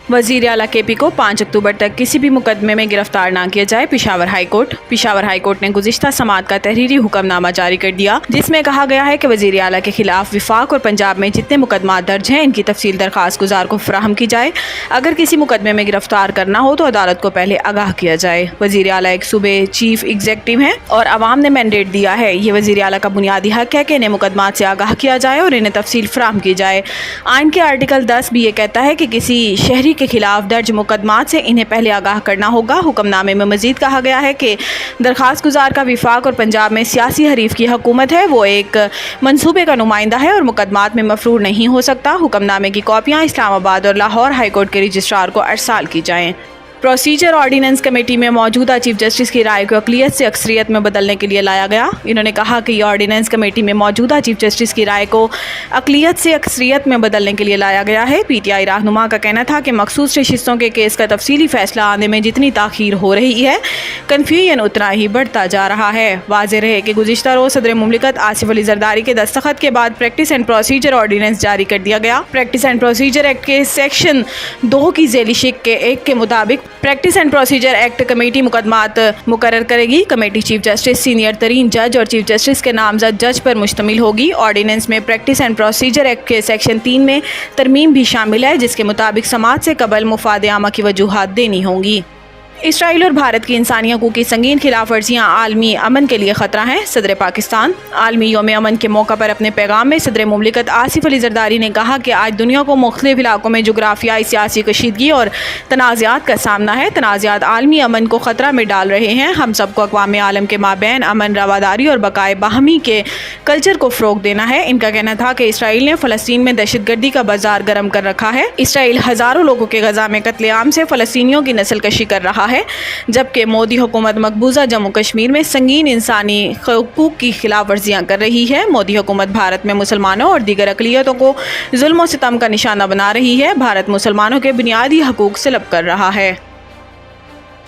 وزیر اعلیٰ کے پی کو 5 اکتوبر تک کسی بھی مقدمے میں گرفتار نہ کیا جائے۔ پشاور ہائی کورٹ نے گزشتہ سماعت کا تحریری حکم نامہ جاری کر دیا، جس میں کہا گیا ہے کہ وزیر اعلیٰ کے خلاف وفاق اور پنجاب میں جتنے مقدمات درج ہیں ان کی تفصیل درخواست گزار کو فراہم کی جائے۔ اگر کسی مقدمے میں گرفتار کرنا ہو تو عدالت کو پہلے آگاہ کیا جائے۔ وزیر اعلیٰ ایک صوبے چیف ایگزیکٹو ہیں اور عوام نے مینڈیٹ دیا ہے۔ یہ وزیر اعلیٰ کا بنیادی حق ہے کہ انہیں مقدمات سے آگاہ کیا جائے اور انہیں تفصیل فراہم کی جائے۔ آئین کے آرٹیکل 10 بھی یہ کہتا ہے کہ کسی شہری کے خلاف درج مقدمات سے انہیں پہلے آگاہ کرنا ہوگا۔ حکم نامے میں مزید کہا گیا ہے کہ درخواست گزار کا وفاق اور پنجاب میں سیاسی حریف کی حکومت ہے، وہ ایک منصوبے کا نمائندہ ہے اور مقدمات میں مفرور نہیں ہو سکتا۔ حکم نامے کی کاپیاں اسلام آباد اور لاہور ہائی کورٹ کے رجسٹرار کو ارسال کی جائیں۔ پروسیجر آرڈیننس کمیٹی میں موجودہ چیف جسٹس کی رائے کو اقلیت سے اکثریت میں بدلنے کے لیے لایا گیا۔ انہوں نے کہا کہ یہ آرڈیننس کمیٹی میں موجودہ چیف جسٹس کی رائے کو اقلیت سے اکثریت میں بدلنے کے لیے لایا گیا ہے۔ پی ٹی آئی رہنما کا کہنا تھا کہ مخصوص نشستوں کے کیس کا تفصیلی فیصلہ آنے میں جتنی تاخیر ہو رہی ہے، کنفیوژن اتنا ہی بڑھتا جا رہا ہے۔ واضح رہے کہ گزشتہ روز صدر مملکت آصف علی زرداری کے دستخط کے بعد پریکٹس اینڈ پروسیجر آرڈیننس جاری کر دیا گیا۔ پریکٹس اینڈ پروسیجر ایکٹ کے سیکشن 2 کی ذیلی شق کے 1 کے مطابق practice and procedure act committee مقدمات مقرر کرے گی۔ کمیٹی چیف جسٹس، سینئر ترین جج اور چیف جسٹس کے نامزد جج پر مشتمل ہوگی۔ آرڈیننس میں پریکٹس اینڈ پروسیجر ایکٹ کے سیکشن 3 میں ترمیم بھی شامل ہے، جس کے مطابق سماعت سے قبل مفاد عامہ کی وجوہات دینی ہوں گی۔ اسرائیل اور بھارت کی انسانی حقوق کی سنگین خلاف ورزیاں عالمی امن کے لیے خطرہ ہیں۔ صدر پاکستان عالمی یوم امن کے موقع پر اپنے پیغام میں صدر مملکت آصف علی زرداری نے کہا کہ آج دنیا کو مختلف علاقوں میں جغرافیائی سیاسی کشیدگی اور تنازعات کا سامنا ہے۔ تنازعات عالمی امن کو خطرہ میں ڈال رہے ہیں۔ ہم سب کو اقوام عالم کے مابین امن، رواداری اور بقائے باہمی کے کلچر کو فروغ دینا ہے۔ ان کا کہنا تھا کہ اسرائیل نے فلسطین میں دہشت گردی کا بازار گرم کر رکھا ہے۔ اسرائیل ہزاروں لوگوں کے غزہ میں قتل عام سے فلسطینیوں کی نسل کشی کر رہا ہے، جبکہ مودی حکومت مقبوضہ جموں کشمیر میں سنگین انسانی حقوق کی خلاف ورزیاں کر رہی ہے۔ مودی حکومت بھارت میں مسلمانوں اور دیگر اقلیتوں کو ظلم و ستم کا نشانہ بنا رہی ہے۔ بھارت مسلمانوں کے بنیادی حقوق سلب کر رہا ہے۔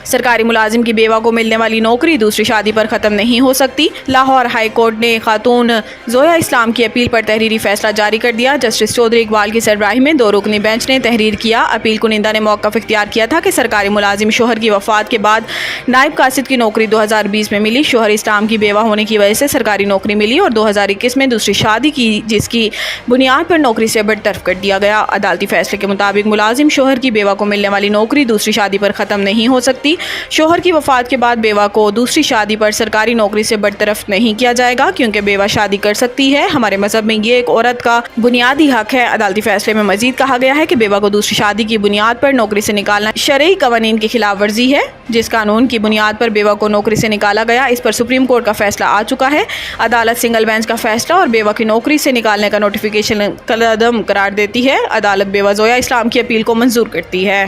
سرکاری ملازم کی بیوہ کو ملنے والی نوکری دوسری شادی پر ختم نہیں ہو سکتی۔ لاہور ہائی کورٹ نے خاتون زویا اسلام کی اپیل پر تحریری فیصلہ جاری کر دیا۔ جسٹس چودھری اقبال کی سربراہی میں 2 رکنی بینچ نے تحریر کیا۔ اپیل کنندہ نے موقف اختیار کیا تھا کہ سرکاری ملازم شوہر کی وفات کے بعد نائب قاصد کی نوکری 2020 میں ملی۔ شوہر اسلام کی بیوہ ہونے کی وجہ سے سرکاری نوکری ملی اور 2021 میں دوسری شادی کی، جس کی بنیاد پر نوکری سے برطرف کر دیا گیا۔ عدالتی فیصلے کے مطابق ملازم شوہر کی بیوہ کو ملنے والی نوکری دوسری شادی پر ختم نہیں ہو سکتی۔ شوہر کی وفات کے بعد بیوہ کو دوسری شادی پر سرکاری نوکری سے برطرف نہیں کیا جائے گا، کیونکہ بیوہ شادی کر سکتی ہے۔ ہمارے مذہب میں یہ ایک عورت کا بنیادی حق ہے۔ عدالتی فیصلے میں مزید کہا گیا ہے کہ بیوہ کو دوسری شادی کی بنیاد پر نوکری سے نکالنا شرعی قوانین کی خلاف ورزی ہے۔ جس قانون کی بنیاد پر بیوہ کو نوکری سے نکالا گیا، اس پر سپریم کورٹ کا فیصلہ آ چکا ہے۔ عدالت سنگل بینچ کا فیصلہ اور بیوہ کی نوکری سے نکالنے کا نوٹیفیکیشن قلعدم قرار دیتی ہے۔ عدالت بیوہ زویا اسلام کی اپیل کو منظور کرتی ہے۔